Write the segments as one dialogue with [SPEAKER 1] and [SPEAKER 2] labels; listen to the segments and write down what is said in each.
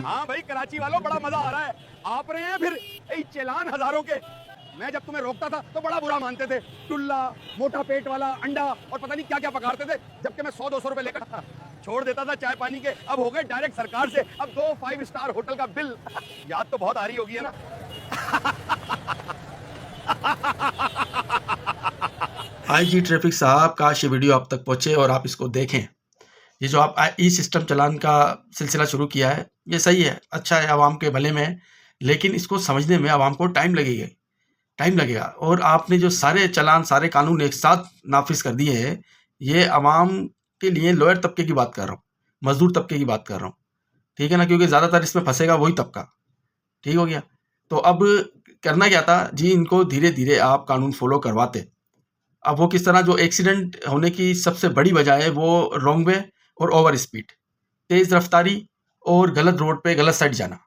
[SPEAKER 1] हाँ भाई, कराची वालों बड़ा मजा आ रहा है। आप रहे हैं फिर चालान हजारों के। मैं जब तुम्हें रोकता था तो बड़ा बुरा मानते थे, टुल्ला, मोटा पेट वाला, अंडा और पता नहीं क्या क्या पकाते थे, जबकि मैं 100-200 रुपए लेकर छोड़ देता था चाय पानी के। अब हो गए डायरेक्ट सरकार से, अब 2 5 स्टार होटल का बिल। याद तो बहुत आ रही होगी है ना।
[SPEAKER 2] आईजी ट्रैफिक साहब, काश ये वीडियो आप तक पहुंचे और आप इसको देखें। ये जो आप ई सिस्टम चलान का सिलसिला शुरू किया है, ये सही है, अच्छा है, आवाम के भले में, लेकिन इसको समझने में आवाम को टाइम लगेगा। और आपने जो सारे चलान, सारे कानून एक साथ नाफिज कर दिए हैं, ये आवाम के लिए लोअर तबके की बात कर रहा हूँ, मजदूर तबके की बात कर रहा हूँ, ठीक है ना, क्योंकि ज़्यादातर इसमें फंसेगा वही तबका। ठीक हो गया। तो अब करना क्या था जी, इनको धीरे धीरे आप कानून फॉलो करवाते। अब वो किस तरह, जो एक्सीडेंट होने की सबसे बड़ी वजह है वो रॉन्ग वे और ओवर स्पीड, तेज़ रफ्तारी और गलत रोड पे गलत साइड जाना।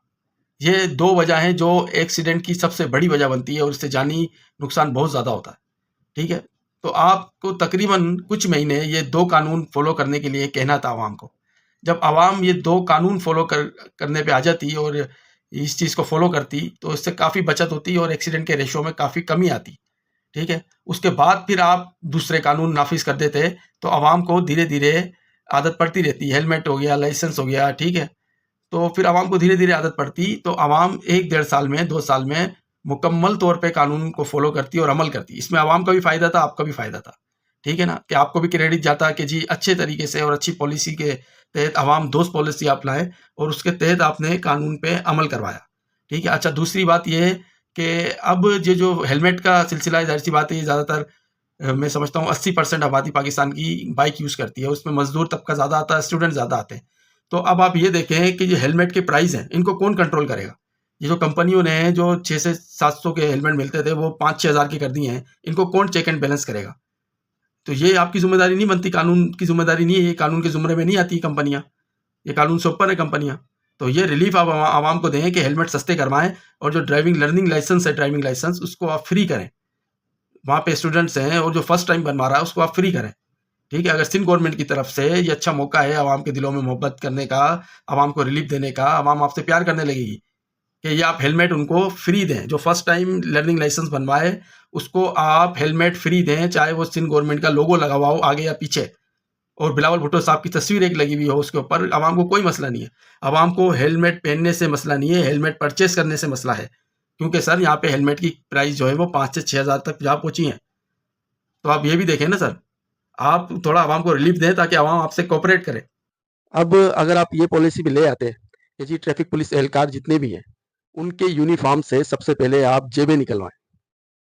[SPEAKER 2] ये 2 वजह हैं जो एक्सीडेंट की सबसे बड़ी वजह बनती है और इससे जानी नुकसान बहुत ज़्यादा होता है। ठीक है, तो आपको तकरीबन कुछ महीने ये 2 कानून फॉलो करने के लिए कहना था आवाम को। जब आवाम ये 2 कानून फॉलो करने पे आ जाती और इस चीज़ को फॉलो करती, तो इससे काफ़ी बचत होती और एक्सीडेंट के रेशो में काफ़ी कमी आती। ठीक है, उसके बाद फिर आप दूसरे कानून नाफिज कर देते, तो आवाम को धीरे धीरे आदत पड़ती रहती। हेलमेट हो गया, लाइसेंस हो गया, ठीक है, तो फिर आवाम को धीरे धीरे आदत पड़ती, तो आवाम 1-1.5 साल में, 2 साल में मुकम्मल तौर पे कानून को फॉलो करती और अमल करती। इसमें आवाम का भी फ़ायदा था, आपका भी फ़ायदा था। ठीक है ना, कि आपको भी क्रेडिट जाता कि जी अच्छे तरीके से और अच्छी पॉलिसी के तहत आवाम दोस्त पॉलिसी आप लाए और उसके तहत आपने कानून पे अमल करवाया। ठीक है। अच्छा, दूसरी बात ये है कि अब ये जो हेलमेट का सिलसिला है, ज़ाहिर सी बात है, ज़्यादातर मैं समझता हूँ 80% आबादी पाकिस्तान की बाइक यूज़ करती है, उसमें मजदूर तबका ज़्यादा आता है, स्टूडेंट ज़्यादा आते हैं। तो अब आप ये देखें कि ये हेलमेट के प्राइस हैं, इनको कौन कंट्रोल करेगा? ये जो कंपनियों ने जो 6 से 700 के हेलमेट मिलते थे वो 5-6 हज़ार के कर दिए हैं, इनको कौन चेक एंड बैलेंस करेगा? तो ये आपकी जिम्मेदारी नहीं बनती, कानून की जिम्मेदारी नहीं है, ये कानून के जुमरे में नहीं आती कंपनियां, ये कानून से ऊपर है कंपनियां। तो ये रिलीफ आप आवाम को दें कि हेलमेट सस्ते करवाएं और जो ड्राइविंग लर्निंग लाइसेंस है, ड्राइविंग लाइसेंस, उसको आप फ्री करें। वहाँ पे स्टूडेंट्स हैं और जो फर्स्ट टाइम बनवा रहा है उसको आप फ्री करें। ठीक है, अगर सिंध गवर्नमेंट की तरफ से ये अच्छा मौका है आवाम के दिलों में मोहब्बत करने का, आवाम को रिलीफ देने का, आवाम आपसे प्यार करने लगेगी कि ये आप हेलमेट उनको फ्री दें। जो फर्स्ट टाइम लर्निंग लाइसेंस बनवाए उसको आप हेलमेट फ्री दें, चाहे वो सिंध गवर्नमेंट का लोगो लगा हुआ हो आगे या पीछे और बिलावल भुट्टो साहब की तस्वीर एक लगी हुई हो उसके ऊपर। आवाम को कोई मसला नहीं है, आवाम को हेलमेट पहनने से मसला नहीं है, हेलमेट परचेस करने से मसला है। क्योंकि सर यहाँ पे हेलमेट की प्राइस जो है वो 5 से 6 हज़ार तक जा पहुंची है। तो आप ये भी देखें ना सर, आप थोड़ा आवाम को रिलीफ दें ताकि आवाम आपसे कोऑपरेट करे।
[SPEAKER 3] अब अगर आप ये पॉलिसी भी ले आते कि जी ट्रैफिक पुलिस एहलकार जितने भी हैं उनके यूनिफॉर्म से सबसे पहले आप जेबें निकलवाएं,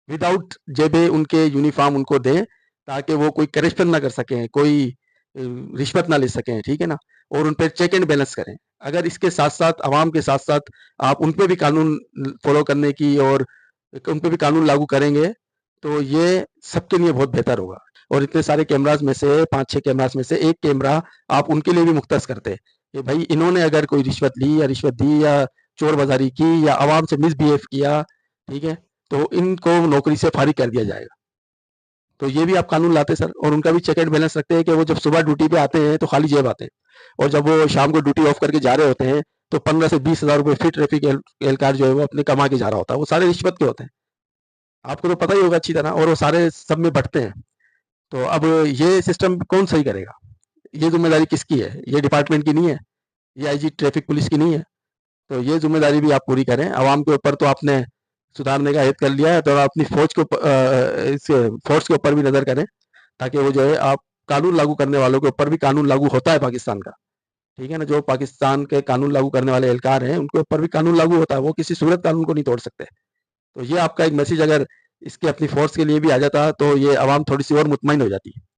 [SPEAKER 3] विदाउट जेबें उनके यूनिफॉर्म उनको दें ताकि वो कोई करप्शन ना कर सकें, कोई रिश्वत ना ले सकें, ठीक है ना, और उन पर चेक एंड बैलेंस करें। अगर इसके साथ साथ आवाम के साथ साथ आप उन पर भी कानून फॉलो करने की और उन पर भी कानून लागू करेंगे तो ये सबके लिए बहुत बेहतर होगा। और इतने सारे कैमराज में से 5-6 कैमराज में से एक कैमरा आप उनके लिए भी मुख्तस करते कि भाई इन्होंने अगर कोई रिश्वत ली या रिश्वत दी या चोर बाजारी की या आवाम से मिसबिहेव किया, ठीक है, तो इनको नौकरी से फारिग कर दिया जाएगा। तो ये भी आप कानून लाते सर, और उनका भी चेक एंड बैलेंस रखते हैं कि वो जब सुबह ड्यूटी पे आते हैं तो खाली जेब आते हैं और जब वो शाम को ड्यूटी ऑफ करके जा रहे होते हैं तो 15 से 20 हज़ार रुपये फिर ट्रैफिक एहलकार जो है वो अपने कमा के जा रहा होता है। वो सारे रिश्वत के होते हैं, आपको तो पता ही होगा अच्छी तरह, और वो सारे सब में बंटते हैं। तो अब ये सिस्टम कौन सही करेगा? ये जिम्मेदारी किसकी है? ये डिपार्टमेंट की नहीं है, ये आईजी ट्रैफिक पुलिस की नहीं है। तो ये जिम्मेदारी भी आप पूरी करें। आवाम के ऊपर तो आपने सुधारने का अहद कर लिया है, तो आप अपनी फौज को इस फोर्स के ऊपर भी नजर करें ताकि वो जो है आप कानून लागू करने वालों के ऊपर भी कानून लागू होता है पाकिस्तान का, ठीक है ना, जो पाकिस्तान के कानून लागू करने वाले एहलकार हैं उनके ऊपर भी कानून लागू होता है, वो किसी सूरत कानून को नहीं तोड़ सकते। तो ये आपका एक मैसेज अगर इसके अपनी फोर्स के लिए भी आ जाता तो ये आवाम थोड़ी सी और मुतमईन हो जाती है।